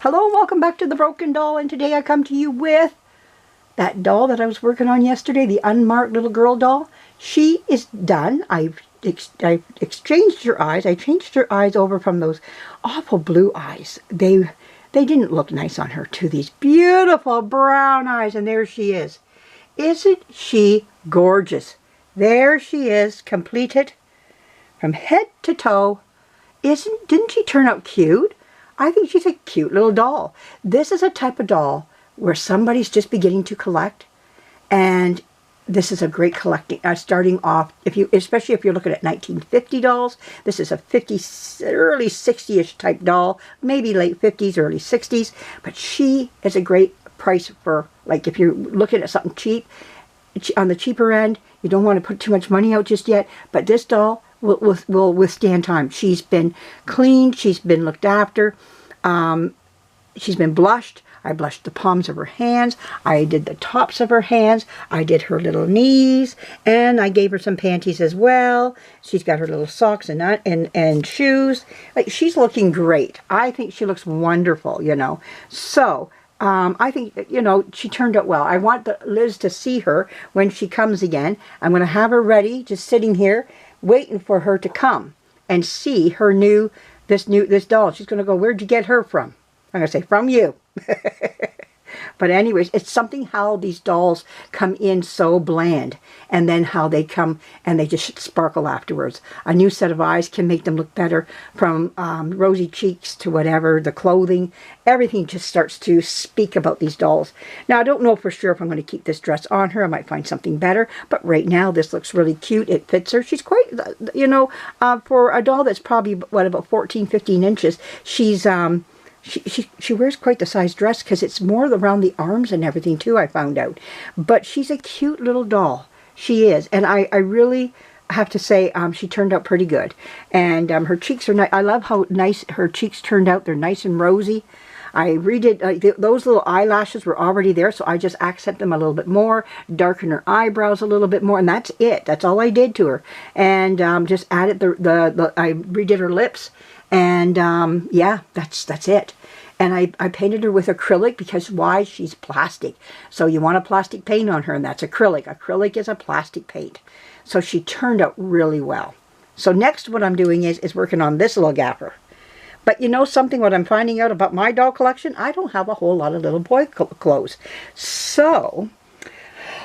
Hello, welcome back to The Broken Doll, and today I come to you with that doll that I was working on yesterday, the unmarked little girl doll. She is done. I've exchanged her eyes. I changed her eyes over from those awful blue eyes. They didn't look nice on her to these beautiful brown eyes, and there she is. Isn't she gorgeous? There she is, completed from head to toe. Didn't she turn out cute? I think she's a cute little doll. This is a type of doll where somebody's just beginning to collect, and this is a great collecting. Starting off, especially if you're looking at 1950 dolls, this is a early 60-ish type doll, maybe late 50s, early 60s. But she is a great price for, like, if you're looking at something cheap, on the cheaper end. You don't want to put too much money out just yet. But this doll will withstand time. She's been cleaned. She's been looked after. She's been blushed. I blushed the palms of her hands. I did the tops of her hands. I did her little knees, and I gave her some panties as well. She's got her little socks and shoes. Like, she's looking great. I think she looks wonderful, you know. So I think, you know, she turned out well. I want Liz to see her when she comes again. I'm going to have her ready, just sitting here, waiting for her to come and see her this doll. She's going to go, "Where'd you get her from?" I'm going to say, "From you." But anyways, it's something how these dolls come in so bland, and then how they come and they just sparkle afterwards. A new set of eyes can make them look better, from rosy cheeks to whatever, the clothing, everything just starts to speak about these dolls. Now, I don't know for sure if I'm going to keep this dress on her. I might find something better, but right now this looks really cute. It fits her. She's quite, you know, for a doll that's probably, what, about 14, 15 inches, she's She wears quite the size dress, because it's more around the arms and everything too, I found out. But she's a cute little doll. She is. And I really have to say, she turned out pretty good. And her cheeks are nice. I love how nice her cheeks turned out. They're nice and rosy. I redid, those little eyelashes were already there, so I just accent them a little bit more, darken her eyebrows a little bit more, and that's it. That's all I did to her. And just added I redid her lips. And yeah, that's it. And I painted her with acrylic, because why? She's plastic. So you want a plastic paint on her, and that's acrylic. Acrylic is a plastic paint. So she turned out really well. So next, what I'm doing is working on this little gapper. But you know something, what I'm finding out about my doll collection? I don't have a whole lot of little boy clothes. So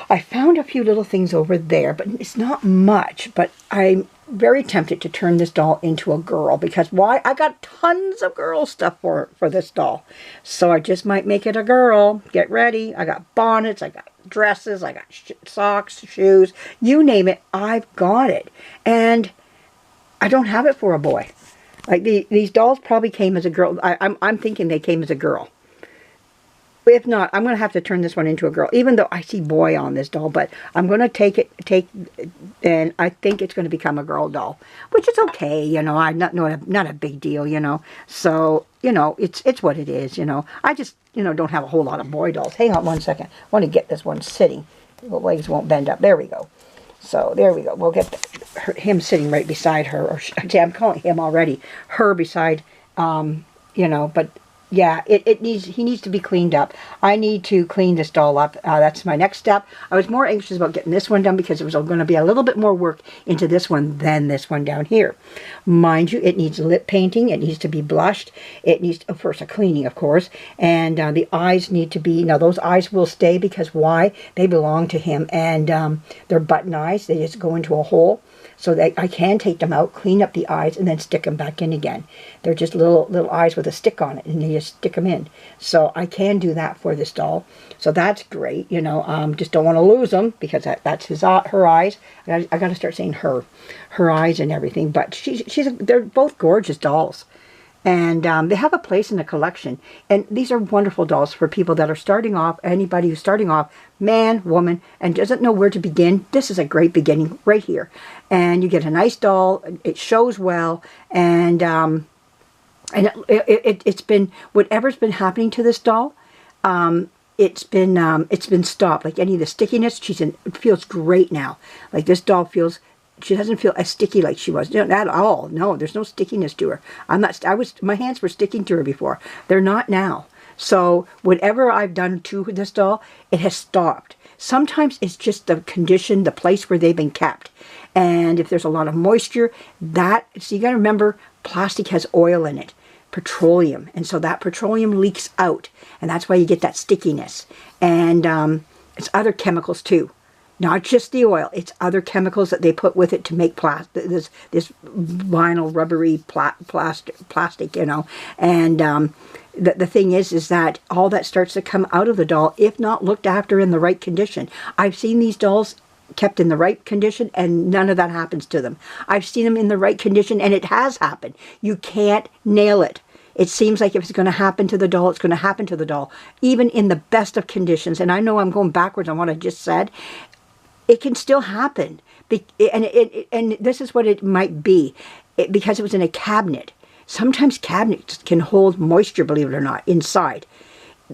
I found a few little things over there, but it's not much. But I'm very tempted to turn this doll into a girl, because why? I got tons of girl stuff for this doll. So I just might make it a girl. Get ready. I got bonnets, I got dresses, I got socks, shoes, you name it, I've got it. And I don't have it for a boy. Like, these dolls probably came as a girl. I'm thinking they came as a girl. If not, I'm going to have to turn this one into a girl, even though I see boy on this doll. But I'm going to take and I think it's going to become a girl doll, which is okay, you know. Not a big deal, you know. So, you know, it's what it is, you know. I just, you know, don't have a whole lot of boy dolls. Hang on one second. I want to get this one sitting. The legs won't bend up. There we go. So there we go. We'll get him sitting right beside her. Or I'm calling him already. Her beside, you know, but yeah, he needs to be cleaned up. I need to clean this doll up. That's my next step. I was more anxious about getting this one done, because it was going to be a little bit more work into this one than this one down here. Mind you, it needs lip painting. It needs to be blushed. It needs, first, a cleaning, of course. And the eyes need to be, now those eyes will stay, because why? They belong to him. And they're button eyes. They just go into a hole. So that I can take them out, clean up the eyes, and then stick them back in again. They're just little eyes with a stick on it, and you just stick them in. So I can do that for this doll. So that's great, you know. Just don't want to lose them, because that's her eyes. I got to start saying her eyes and everything. But they're both gorgeous dolls. And they have a place in the collection. And these are wonderful dolls for people that are starting off, anybody who's starting off, man, woman, and doesn't know where to begin. This is a great beginning right here. And you get a nice doll. It shows well. And it's been, whatever's been happening to this doll, it's been stopped. Like any of the stickiness, it feels great now. Like, this doll feels she doesn't feel as sticky like she was. No, not at all. No, there's no stickiness to her. My hands were sticking to her before. They're not now. So whatever I've done to this doll, it has stopped. Sometimes it's just the condition, the place where they've been kept. And if there's a lot of moisture, so you got to remember, plastic has oil in it, petroleum. And so that petroleum leaks out. And that's why you get that stickiness. And it's other chemicals too. Not just the oil, it's other chemicals that they put with it to make this vinyl rubbery plastic, you know. And the thing is that all that starts to come out of the doll if not looked after in the right condition. I've seen these dolls kept in the right condition and none of that happens to them. I've seen them in the right condition and it has happened. You can't nail it. It seems like if it's going to happen to the doll, it's going to happen to the doll, even in the best of conditions. And I know I'm going backwards on what I just said. It can still happen, and this is what it might be, because it was in a cabinet. Sometimes cabinets can hold moisture, believe it or not, inside.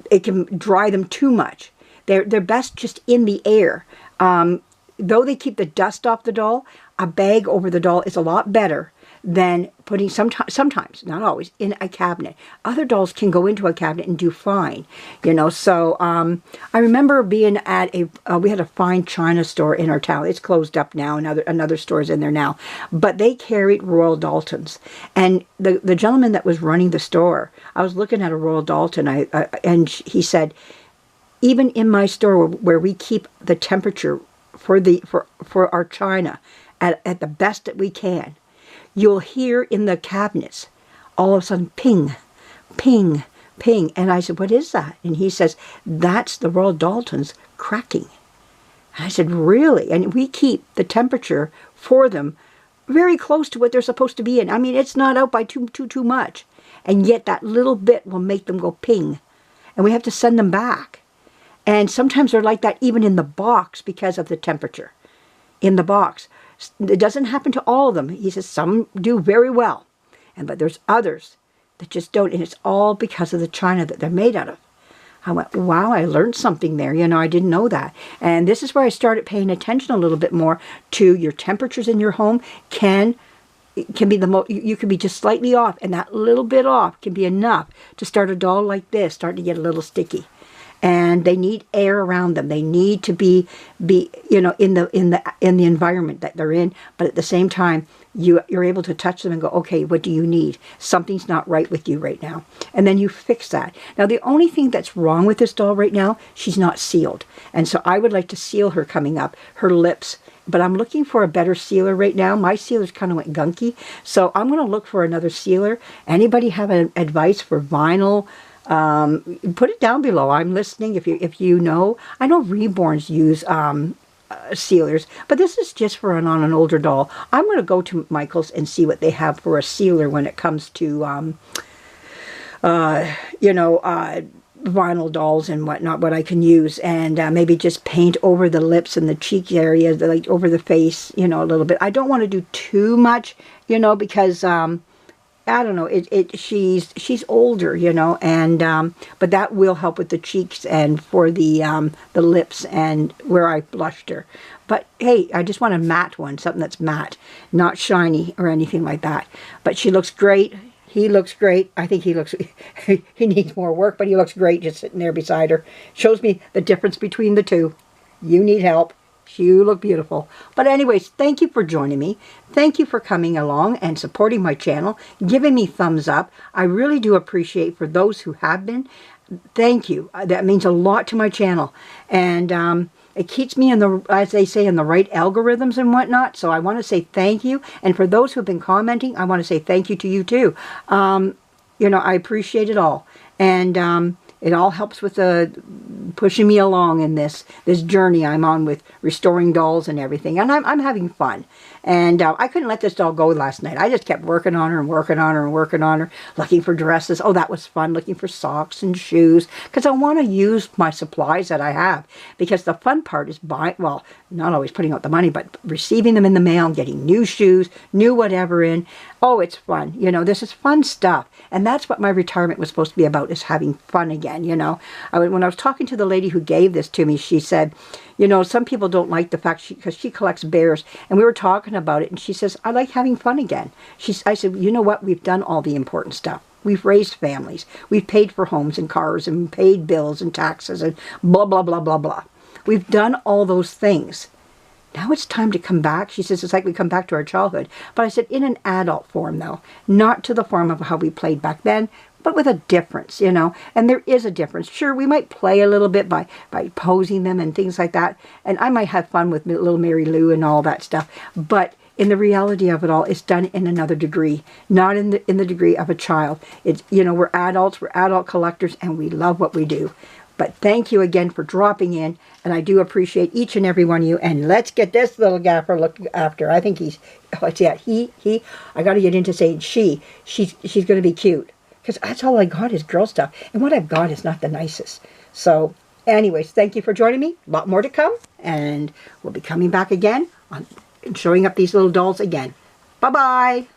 It can dry them too much. They're best just in the air. Though they keep the dust off the doll, a bag over the doll is a lot better than putting, sometimes, not always, in a cabinet. Other dolls can go into a cabinet and do fine, you know. So I remember being at we had a fine china store in our town. It's closed up now, and another store's in there now. But they carried Royal Daltons. And the gentleman that was running the store, I was looking at a Royal Dalton, and he said, even in my store where we keep the temperature for our china at the best that we can, you'll hear in the cabinets, all of a sudden, ping, ping, ping. And I said, what is that? And he says, that's the Royal Daltons cracking. And I said, really? And we keep the temperature for them very close to what they're supposed to be in. I mean, it's not out by too much. And yet that little bit will make them go ping. And we have to send them back. And sometimes they're like that even in the box because of the temperature in the box. It doesn't happen to all of them. He says some do very well, but there's others that just don't, and it's all because of the china that they're made out of. I went, wow, I learned something there. You know, I didn't know that. And this is where I started paying attention a little bit more to your temperatures in your home. Can be you could be just slightly off, and that little bit off can be enough to start a doll like this, start to get a little sticky. And they need air around them. They need to be you know, in the environment that they're in. But at the same time, you're able to touch them and go, okay, what do you need? Something's not right with you right now. And then you fix that. Now, the only thing that's wrong with this doll right now, she's not sealed. And so I would like to seal her coming up, her lips. But I'm looking for a better sealer right now. My sealers kind of went gunky. So I'm going to look for another sealer. Anybody have an advice for vinyl? Put it down below. I'm listening if you know. I know Reborns use sealers, but this is just for on an older doll. I'm going to go to Michael's and see what they have for a sealer when it comes to you know, vinyl dolls and whatnot, what I can use, and maybe just paint over the lips and the cheek area, like over the face, you know, a little bit. I don't want to do too much, you know, because I don't know, she's older, you know, and but that will help with the cheeks and for the lips and where I blushed her. But hey, I just want a matte one, something that's matte, not shiny or anything like that. But she looks great. He looks great. I think he needs more work, but he looks great just sitting there beside her. Shows me the difference between the two. You need help. You look beautiful. But anyways, thank you for joining me. Thank you for coming along and supporting my channel, giving me thumbs up. I really do appreciate for those who have been. Thank you. That means a lot to my channel. And it keeps me in the, as they say, in the right algorithms and whatnot. So I want to say thank you. And for those who have been commenting, I want to say thank you to you too. You know, I appreciate it all. And it all helps with pushing me along in this journey I'm on with restoring dolls and everything. And I'm having fun. And I couldn't let this doll go last night. I just kept working on her and working on her and working on her, looking for dresses. Oh, that was fun, looking for socks and shoes, because I want to use my supplies that I have. Because the fun part is buying, well, not always putting out the money, but receiving them in the mail and getting new shoes, new whatever in. Oh, it's fun. You know, this is fun stuff. And that's what my retirement was supposed to be about, is having fun again, you know. When I was talking to the lady who gave this to me, she said, you know, some people don't like the fact, because she collects bears, and we were talking about it, and she says, I like having fun again. I said, you know what, we've done all the important stuff. We've raised families. We've paid for homes and cars and paid bills and taxes and blah, blah, blah, blah, blah. We've done all those things. Now it's time to come back. She says it's like we come back to our childhood. But I said in an adult form, though. Not to the form of how we played back then, but with a difference, you know. And there is a difference. Sure, we might play a little bit by posing them and things like that. And I might have fun with little Mary Lou and all that stuff. But in the reality of it all, it's done in another degree. Not in the degree of a child. It's, you know, we're adults, we're adult collectors, and we love what we do. But thank you again for dropping in, and I do appreciate each and every one of you. And let's get this little gaffer looked after. I think he's, oh, yeah, he, I got to get into saying she's going to be cute. Because that's all I got is girl stuff. And what I've got is not the nicest. So, anyways, thank you for joining me. A lot more to come. And we'll be coming back again and showing up these little dolls again. Bye-bye.